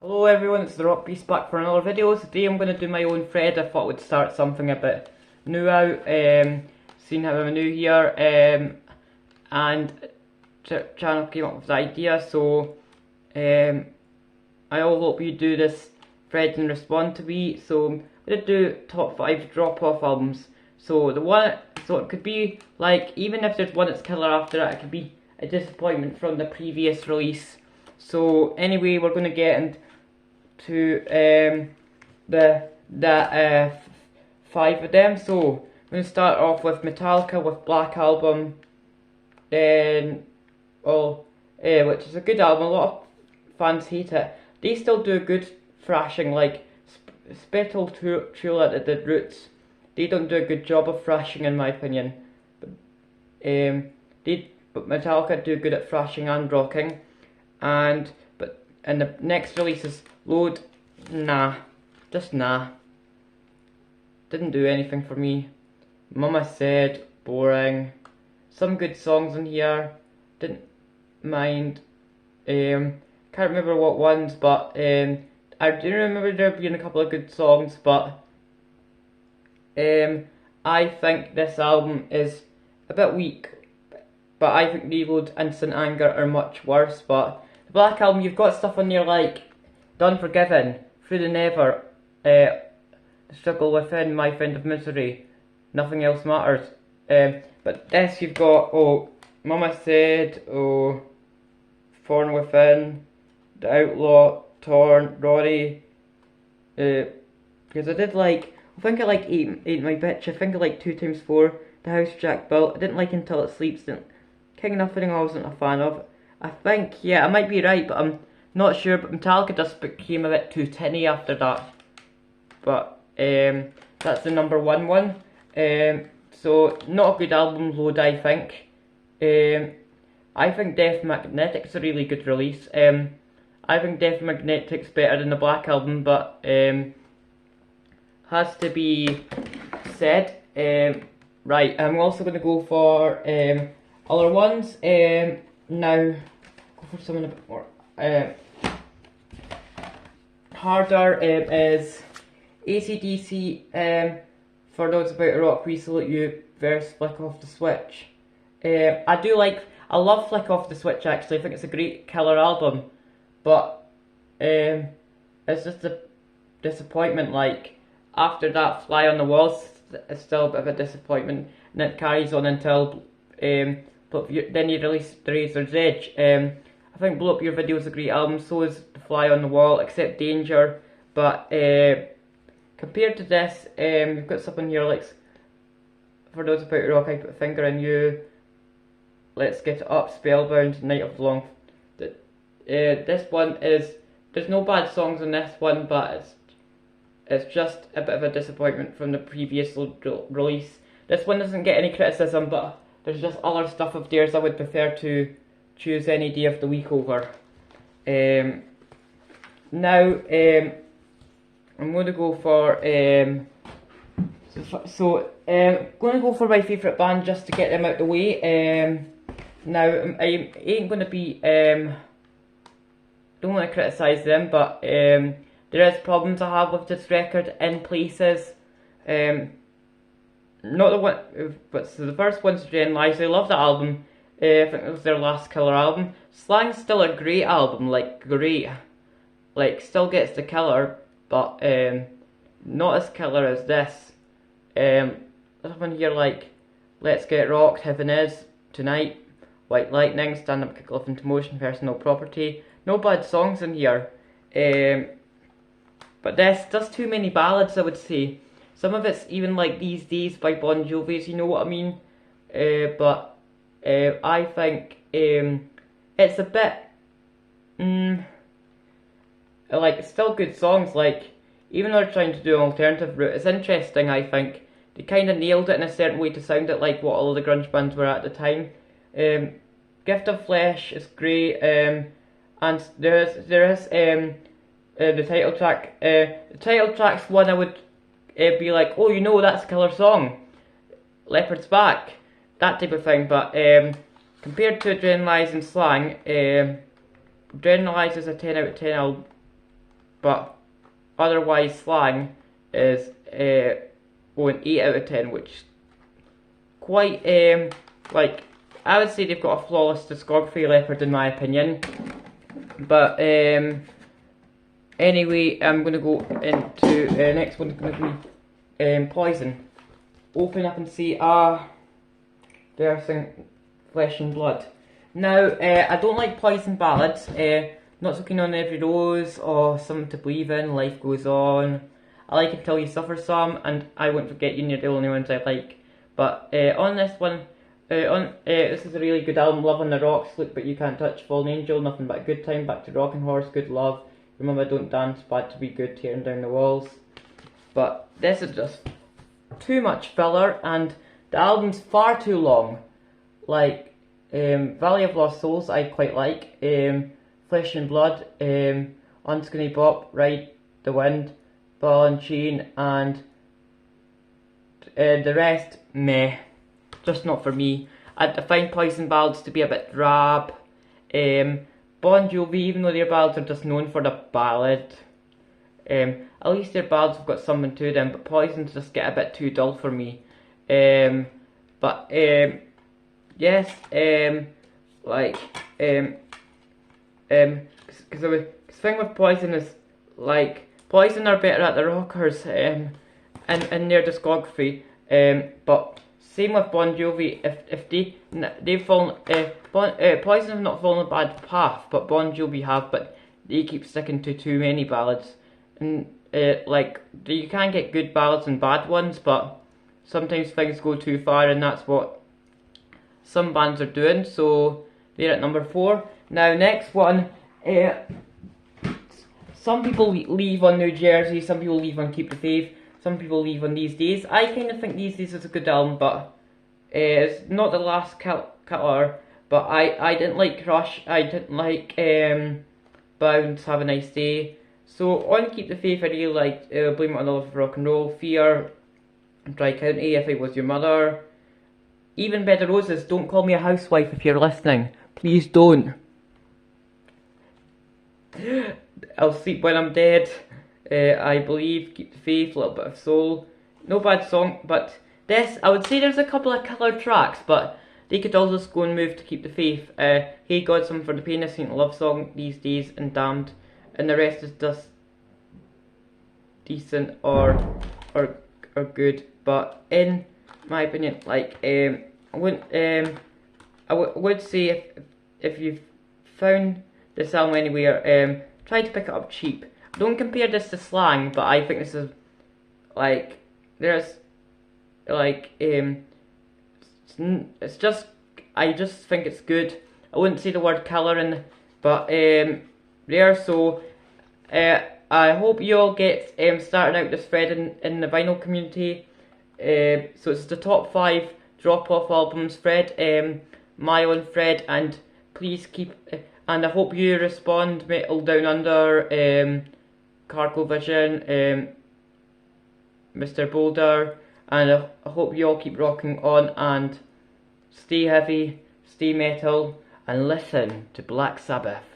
Hello everyone, it's the Rock Beast back for another video. Today I'm going to do my own thread. I thought I would start something a bit new out, seeing how I'm new here, and the channel came up with the idea, so I all hope you do this thread and respond to me. So I'm going to do top 5 drop-off albums. So it could be like, even if there's one that's killer after that, it could be a disappointment from the previous release. So anyway, we're going to get into the 5 of them. So I'm going to start off with Metallica with Black Album, then which is a good album. A lot of fans hate it. They still do a good thrashing, like Spittle Tula that did Roots. They don't do a good job of thrashing in my opinion. But Metallica do good at thrashing and rocking. And the next release is Load. Just nah. Didn't do anything for me. Mama Said, boring. Some good songs in here, didn't mind. Can't remember what ones, but I do remember there being a couple of good songs, but I think this album is a bit weak. But I think Reload and Instant Anger are much worse. But the Black Album, you've got stuff on there like The Unforgiven, Through the Never, The Struggle Within, My Friend of Misery, Nothing Else Matters. But this you've got, Mama Said, Thorn Within, The Outlaw, Torn, Rory. Because I did like, I think I like Ain't My Bitch, I think I like 2x4, The House Jack Built. I didn't like Until It Sleeps, King Nothing I wasn't a fan of. I think, yeah, I might be right, but I'm not sure. But Metallica just became a bit too tinny after that. But that's the number one. So not a good album, Load. I think. I think Death Magnetic's a really good release. I think Death Magnetic's better than the Black Album, but has to be said. Right, I'm also going to go for other ones. Now, go for something a bit more harder. Is AC/DC, For Those About Rock, We Salute You, versus Flick Off the Switch. I love Flick Off the Switch actually. I think it's a great killer album, but it's just a disappointment. Like, after that, Fly on the Walls is still a bit of a disappointment, and it carries on until then you release The Razor's Edge. I think Blow Up Your Video is a great album, so is The Fly on the Wall, except Danger. But compared to this, you've got something here like For Those About Rock, I Put a Finger in You, Let's Get It Up, Spellbound, Night of the Long. This one is, there's no bad songs on this one, but it's just a bit of a disappointment from the previous release. This one doesn't get any criticism, but there's just other stuff of theirs I would prefer to choose any day of the week over. Now, I'm going to go for going to go for my favourite band just to get them out the way. Now, I ain't going to be don't want to criticise them, but there is problems I have with this record in places. Not the one, but so the first one's Generalize. I love the album. I think it was their last killer album. Slang's still a great album, like great. Like, still gets the killer, but not as killer as this. There's one here like Let's Get Rocked, Heaven Is, Tonight, White Lightning, Stand Up, Kick Off Into Motion, Personal Property. No bad songs in here. But this, there's too many ballads, I would say. Some of it's even like These Days by Bon Jovi, you know what I mean? But I think it's a bit like, it's still good songs. Like, even though they're trying to do an alternative route, it's interesting. I think they kind of nailed it in a certain way to sound it like what all the grunge bands were at the time. Gift of Flesh is great, and there is the title track. The title track's one I would be like, oh, you know, that's a killer song. Leopard's Back, that type of thing. But compared to Adrenalize and Slang, Adrenalize is a 10 out of 10 but otherwise Slang is an 8 out of 10, which is quite, like, I would say they've got a flawless discography, Leopard, in my opinion. But anyway, I'm going to go into next one is going to be Poison. Open up and see versing Flesh and Blood. Now, I don't like Poison ballads. Not So Keen on Every Rose or Something to Believe In, Life Goes On. I like Until You Suffer Some, and I Won't Forget You, and You're the Only Ones I like. But on this one, this is a really good album. Love on the Rocks, Look But You Can't Touch, Fallen Angel, Nothing But a Good Time, Back to Rocking Horse, Good Love, Remember Don't Dance, Bad to Be Good, Tearing Down the Walls. But this is just too much filler, and the album's far too long. Like, Valley of Lost Souls I quite like, Flesh and Blood, Unskinny Bop, Ride the Wind, Ball and Chain, and the rest, meh. Just not for me. I find Poison ballads to be a bit drab. Bon Jovi, even though their ballads are just known for the ballad, at least their ballads have got something to them, but Poison's just get a bit too dull for me. Yes, like, because the thing with Poison is, like, Poison are better at the rockers, in their discography, but same with Bon Jovi. If they've fallen, Poison have not fallen a bad path, but Bon Jovi have. But they keep sticking to too many ballads, and like, you can get good ballads and bad ones, but sometimes things go too far, and that's what some bands are doing. So they're at number 4. Now next one, some people leave on New Jersey, some people leave on Keep the Faith, some people leave on These Days. I kind of think These Days is a good album, but it's not the last killer. But I didn't like Crush, I didn't like Bounce, Have a Nice Day. So on Keep the Faith I really liked Blame It on the Love of Rock and Roll, Fear, Dry County, If I Was Your Mother. Even Bed of Roses, Don't Call Me a Housewife if you're listening. Please don't. I'll Sleep When I'm Dead. I Believe, Keep the Faith, Little Bit of Soul. No bad song, but this, I would say there's a couple of killer tracks, but they could all just go and move to Keep the Faith. Hey God, Some for the Pain, A Saint Love Song, These Days, and Damned. And the rest is just decent or good. But in my opinion, like, I would say if you've found this album anywhere, try to pick it up cheap. Don't compare this to Slang, but I think this is, like, there's, like, it's just, I just think it's good. I wouldn't say the word killer in, but there. So I hope you all get starting out this thread in the vinyl community. So it's the top 5 drop-off albums thread, my own thread, and please keep, and I hope you respond Metal Down Under, Cargo Vision, Mr. Boulder, and I hope you all keep rocking on and stay heavy, stay metal, and listen to Black Sabbath.